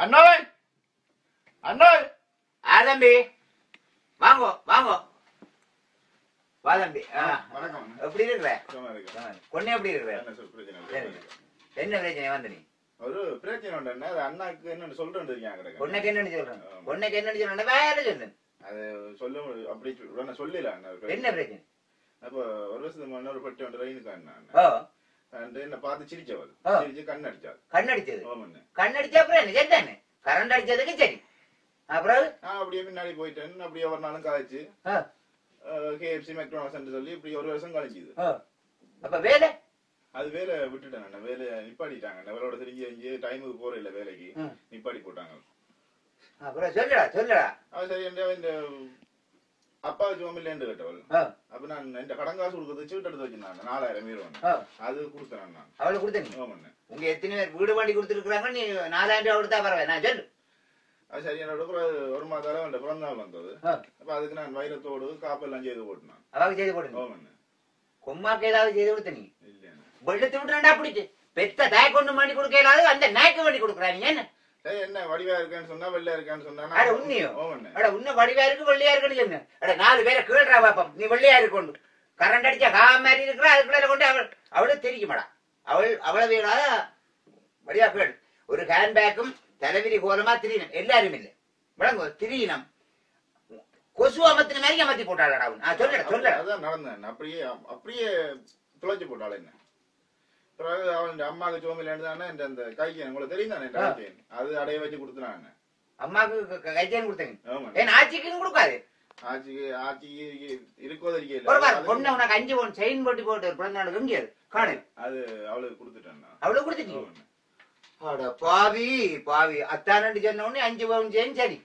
அண்ணாய் அண்ணாய் தம்பி வாங்கோ வாங்கோ வா தம்பி. வணக்கம். எப்படி இருக்கிற? பொண்ணு எப்படி இருக்கிற? என்ன பிரச்சனை வந்து நீ? ஒரு பிரச்சனை உண்டு. அது அண்ணாக்கு என்னன்னு சொல்றேன் இருக்காங்க. பொண்ணுக்கு என்னன்னு சொல்றேன்? பொண்ணுக்கு என்னன்னு சொல்றேன்? வேற சொல்லு. அது சொல்ல அப்படி சொல்லல. என்ன பிரச்சனை? அப்ப ஒரு வருஷத்துக்கு முன்ன ஒரு பெட்டி ஒன்று ரயிலுக்கான என்ன பார்த்து சிரிச்சவள் சிரிச்சு கண்ணடிச்சாள். கண்ணடிச்சது? கண்ணடிச்ச அப்புறம் என்ன செத்தானே? கரண்ட் அடிச்சதுக்கு சரி. அப்புறம் அப்படியே பின்னாடி போயிட்டேன். அப்படியே ஒரு நாளும் கழிச்சு கேஎஃப்சி மெக்டோனல்ஸ் சொல்லி இப்படி ஒரு வருஷம் கழிச்சுது. அப்ப வேலை அது வேலை விட்டுட்டேன். வேலையை நிப்பாட்டிட்டாங்க. வேலையோட தெரிஞ்சு டைமுக்கு போற இல்ல வேலைக்கு நிப்பாட்டி போட்டாங்க. அப்புறம் சொல்லுடா சொல்லுடா. சரி இந்த அப்பா ஜோமில்லேண்டு கேட்டவள். அப்ப நான் இந்த கடன் காசு கொடுக்கறது சீட்டு எடுத்து வச்சிருந்தாங்க 4000 மீறுவாங்க. அது கொடுத்தேன் நான். அவளுக்கு கொடுத்தேன். உங்க எத்தனை பேர் வீடு வாங்கி கொடுத்துருக்காங்க? நீ 4000 ரூபாய் கொடுத்தா பரவாயில்ல. நான் சொல்லு. அது சரி என்னோட ஒரு மாதால அவன் பிறந்த நாள் வந்தது. அப்ப அதுக்கு நான் வைரத்தோடு காப்பெல்லாம் செய்து போட்டேன். அவாக்கு செய்து போட்டு கொம்மாக்கு ஏதாவது செய்து கொடுத்த நீ இல்ல வெள்ளத்து விட்டுறா பிடிச்சு பெத்த தாய் கொண்டு பண்ணி கொடுக்க இல்லாத அந்த நாய்க்கு பண்ணி கொடுக்குறா. நீ என்ன என்ன வடிவா இருக்கான்னு சொன்னா வெள்ளையா இருக்கான்னு சொன்னா உன்ன வடிவா இருக்கு வெள்ளையா இருக்குன்னு சொன்ன. 4 பேரை கீழ்றா பாப்பம். நீ வெள்ளையா இருக்கொண்டு கரண்ட் அடிச்சா கா மாதிரி இருக்கிறா. அதுக்குள்ள கொண்டு அவளுக்கு தெரியுமாடா. அவளை வேடா வடிவா கீழ் ஒரு ஹேண்ட் பேக்கும் தலைவிரி கோலமா திரியணும். எல்லாரும் இல்லை விளங்கு திரியணும். கொசு அமத்தின மாதிரி அமர்த்தி போட்டாளடா. சொல்ல சொல்ல அதான் நடந்தேன். அப்படியே துளைச்சு போட்டாள். என்ன அவன் அம்மாவுக்கு சோமில் தானே அந்த கைச்சேன் உங்களுக்கு தெரியும் தானே கைச்சேன் அது அடைய வச்சு கொடுத்துனாங்க. அம்மாவுக்கு கைச்சேன் கொடுத்தேன். ஏன் ஆட்சிக்குன்னு கொடுக்காது? ஆட்சிக்கு இருக்கோ தெரியல. பொண்ணு உனக்கு 5 பவுன் செயின் போட்டு போட்டு பிறந்த நாளுக்கு எங்கேயாது காணு. அது அவளுக்கு கொடுத்துட்டேன். அவளுக்கு கொடுத்துட்டீங்க? பாவி பாவி அத்தானு சொன்ன உடனே 5 பவுன் செயின் சரி.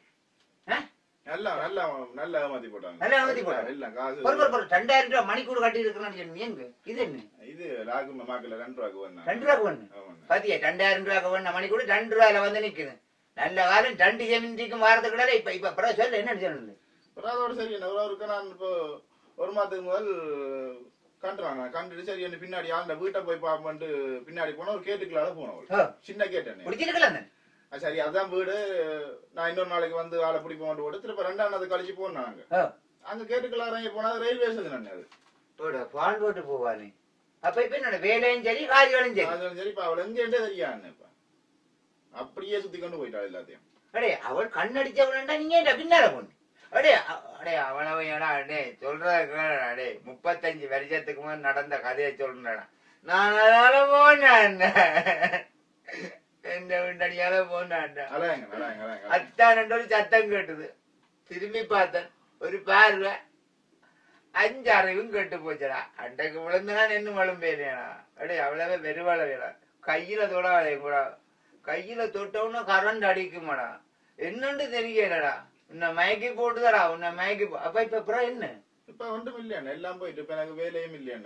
நல்லா நல்லா நல்லா ஏமாத்தி போட்டாங்க. நல்லா ஏமாத்தி போட்டாங்க. இல்ல காசு 2000 ரூபாய் மணிக்கூட கட்டி இருக்கணும்னு சொன்னீங்க. இது என்ன இது லாகு மாக்கல 2 ரூபாய்க்கு வந்தா 2 ரூபாய்க்கு வந்து பாத்தியா 2000 ரூபாய்க்கு வந்த மணிக்கூட 2 ரூபாயில வந்து நிக்குது. நல்ல காலம் 2 செமின்றிக்கும் வாரத்துக்குள்ள இப்ப அப்புறம் சொல்ல என்ன சொல்லுங்க. அதோட சரி என்ன ஒரு நான் இப்போ ஒரு மாதத்துக்கு முதல் கண்டுறாங்க. கண்டுட்டு சரி என்ன பின்னாடி ஆண்ட வீட்டை போய் பாப்போம்ட்டு பின்னாடி போனா ஒரு கேட்டுக்குள்ளால போனவள் சின்ன கேட்டேன் பிடிச்சிருக்கலாம். சரி அதான் வீடு நான் இன்னொரு நாளைக்கு வந்து ஆளை பிடிப்போம் போட்டு திருப்ப 2ஆம் நாள் கழிச்சு போனாங்க. அங்க கேட்டுக்குள்ளார போனா ரயில்வே ஸ்டேஷன் அது பால் போட்டு போவானே. அப்ப இப்ப என்னோட வேலையும் சரி காரியம் சரி இப்ப அவள் எங்க தெரியான்னு இப்ப அப்படியே சுத்தி கொண்டு போயிட்டாள் எல்லாத்தையும். அடே அவள் கண்ணடிச்சவளா நீங்க பின்னால போன அடே அடே அவனவையடா அடே சொல்றடா. அடே 35 வருஷத்துக்கு முன்னாடி நடந்த கதையை சொல்றா. நான் அதனால போனேன். எந்த வீட்டடியால போனான். அத்தான் ஒரு சத்தம் கேட்டுது. திரும்பி பார்த்தேன் ஒரு பார்வை 5 அறிவும் கெட்டு போச்சடா. அண்டைக்கு விழுந்தனா நின்று மழும்பேனா. அடே அவ்வளவே வெறுவாழ வேடா. கையில தொட கூட கையில தொட்டவுன்னு கரண்ட் அடிக்குமாடா. என்னன்னு தெரியலடா. உன்னை மயக்கி போட்டுதாடா. உன்னை மயக்கி அப்ப இப்ப அப்புறம் என்ன இப்ப ஒன்றும் இல்லையா எல்லாம் போயிட்டு இப்ப எனக்கு வேலையும் இல்லையா.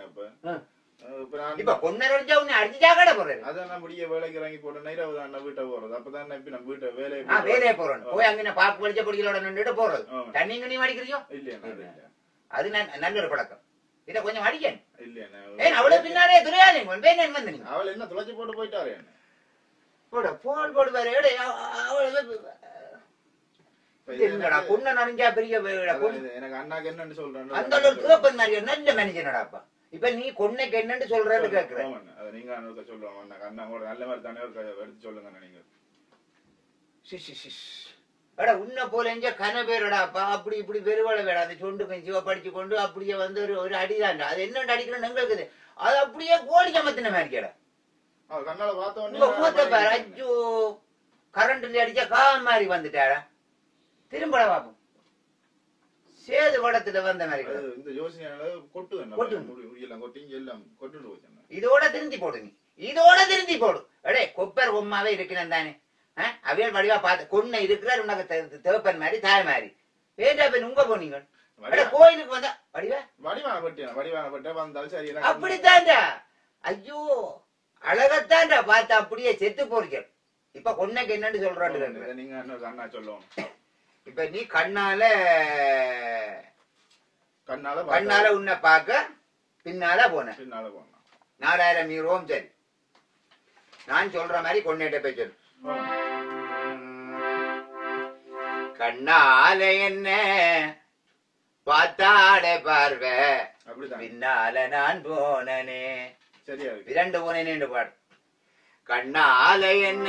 இப்ப பொண்ணு அடிச்சா உன்னை அடிச்சுட்டா கடை போறது. அதான் முடிய வேலைக்கு இறங்கி போட்டு நைராவது வீட்டை போறது. அப்பதான் இப்ப நம்ம வீட்டை வேலையை போறோம். போய் அங்க பாக்கு வலிச்ச பொடிகளோட நின்றுட்டு போறது. தண்ணி கண்ணி அடிக்கிறியோ இல்லையா? அது நல்ல ஒரு பழக்கம். இத கொஞ்சம் அடிக்க இல்லையா? அவ்வளவு பின்னாலே துறையாதே வந்து அவள் என்ன துளைச்சு போட்டு போயிட்டாரு. போன் போட்டு பாரு. பொண்ணு நனைஞ்சா பெரிய எனக்கு அண்ணாக்கு என்னன்னு சொல்றேன். அந்த ஒரு துவப்பன் மாதிரி நல்ல மனுஷனடாப்பா. இப்ப நீ கொன்னைக்கு என்னன்னு சொல்றேன்னு கேக்குறேன். நீங்க சொல்லுவாங்க அண்ணா கூட நல்ல மாதிரி தானே எடுத்து சொல்லுங்க. நீங்க அடா உன்ன போல எங்க கன பேரடாப்பா அப்படி இப்படி பெருவாள வேடா. அந்த சொண்டு சிவ படிச்சு கொண்டு அப்படியே வந்து ஒரு அடிதாண்டா. அது என்ன அடிக்கணும்னு எங்களுக்கு அது அப்படியே கோழி சமத்தின மாதிரி கேடா. கண்ணால பார்த்தோம். ஐயோ கரண்ட்ல அடிச்சா கா மாதிரி வந்துட்டாடா. திரும்பட பாப்போம். சேது வடத்துல வந்த மாதிரி இந்த யோசனை இதோட திருந்தி போடு. நீ இதோட திருந்தி போடு. அடே கொப்பர் பொம்மாவே இருக்கிறேன் தானே. அவியல் வடிவா பார்த்து கொன்ன இருக்கிறார். உனக்கு தேவப்பன் மாதிரி தாய் மாதிரி ஏண்டா பெண் உங்க போனீங்க கோயிலுக்கு வந்தா அப்படித்தான்டா. ஐயோ அழகத்தான்டா பார்த்து அப்படியே செத்து போறீங்க. இப்ப கொன்னைக்கு என்னன்னு சொல்றான்னு நீங்க சொல்லுவோம். இப்ப நீ கண்ணால உன்னை பார்க்க பின்னால போன 4000 மீறுவோம். சரி நான் சொல்ற மாதிரி கொன்னைட்ட போய் சொல்லு. கண்ணால என்ன பார்த்தாடே பார்வை பின்னால நான் போனனே. சரியா இரண்டு போனேன்னு பாடு. கண்ணால என்ன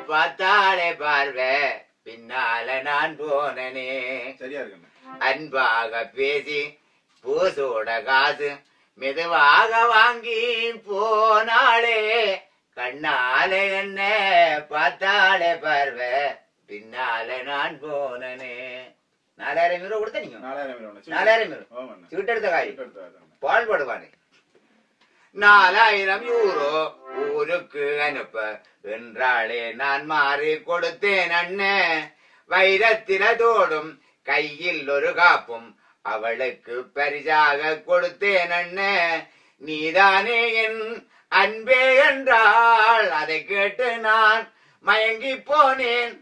பார்த்தாடே பார்வை பின்னால நான் போனனே. சரியா இருக்கு. அன்பாக பேசி பூசோட காசு மெதுவாக வாங்கி போனாளே. கண்ணால என்ன பார்த்தாளே பார்வை பின்னால நான் போனனே. 4000 ரூபா கொடுத்த நீங்க 4000 ரூபா சீட்டு எடுத்த காய் பால் போடுவானே. 4000 யூரோ ஊருக்கு அனுப்ப என்றாளே நான் மாறி கொடுத்தேன் அண்ணன். வைரத்தினதோடும் கையில் ஒரு காப்பும் அவளுக்கு பரிசாக கொடுத்தேன் அண்ணன். நீதானே என் அன்பே என்றாள். அதை கேட்டு நான் மயங்கி போனேன்.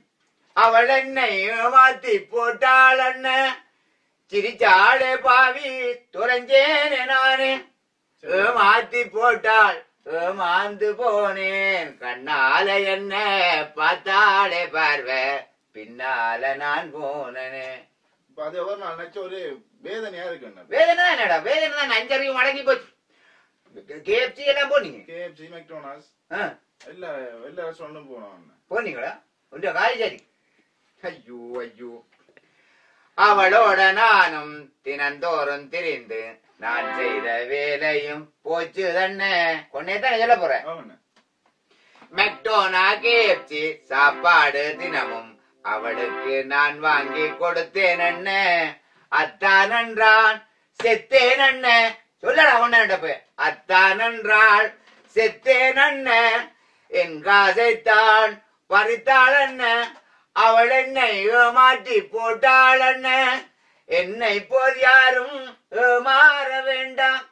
அவள் என்னை ஏமாத்தி போட்டாள் அண்ணன். சிரிச்சாளே பாவி துறைஞ்சேனே நானே. ஏமாத்தி போட்டாள் ஏமாந்து போனேன். கண்ணால என்ன பார்த்தாளே பார்வை பின்னால நான் போனனே. ஒரு வேதனையா இருக்கு. வேதனை என்னடா வேதனை தான். 5 அறிவு மடங்கி போச்சு. KFC எல்லாம் போனீங்க? KFC மெக்டொனால்ட்ஸ் எல்லா ரெஸ்டாரண்ட்டும் போனோம். போனீங்களா? உங்க காய்கறி. ஐயோ ஐயோ. அவளோட நானும் தினந்தோறும் திரிந்து நான் செய்த வேலையும் போச்சு தண்ணே. கொன்னேதான் சொல்ல போறேன். மெக்டோனா KFC சாப்பாடு தினமும் அவளுக்கு நான் வாங்கி கொடுத்தேன் அண்ணே. அத்தான் என்றான் செத்தேன் அண்ணே. சொல்லடா ஒண்ணு போய். அத்தான் என்றாள் செத்தேன் அண்ணே. என் காசைத்தான் பறித்தாள் அண்ணன். அவள் என்னை ஏமாற்றி போட்டாள் அண்ணன். என்னை போல் யாரும் ஏமாற வேண்டாம்.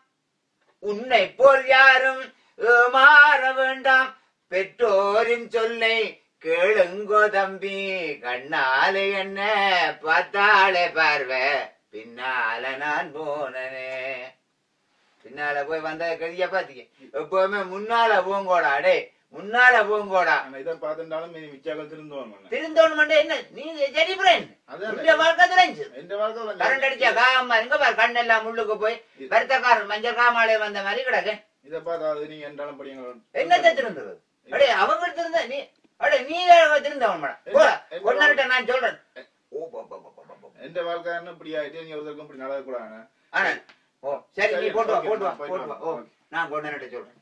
உன்னை போல் யாரும் ஏமாற வேண்டாம். பெற்றோரின் சொல்லை கேளுங்கோ தம்பி. கண்ணாலே என்ன பார்த்தாளே பார்வை பின்னால நான் போனனே. பின்னால போய் வந்த கதிய பாத்தீங்க. எப்பவுமே முன்னால போங்கோடா. அடே முன்னால போங்கோடா. இதை பார்த்துட்டாலும் மிச்சாக்கள் திருந்தோணும் என்ன நீ சரி வாழ்க்கை கரண்ட் அடிச்சா காமா இங்க பாரு கண்ணெல்லாம் முள்ளுக்கு போய் வருத்தக்காரன் மஞ்சள் காமாலே வந்த மாதிரி கிடக்கு. இதை பார்த்தா நீங்க என்றாலும் படிங்க. என்னத்தை திருந்தது? அடே அவங்க திருந்த நீ அடே நீ திருந்தவன் கொண்டாட்ட நான் சொல்றேன். எந்த வாழ்க்கை என்ன இப்படி ஆயிட்டு நீ ஒருத்தருக்கும் இப்படி நடக்க கூடாது. ஆனா ஓ சரி நீ போட்டு வா. ஓ நான் கொண்டாட்ட சொல்றேன்.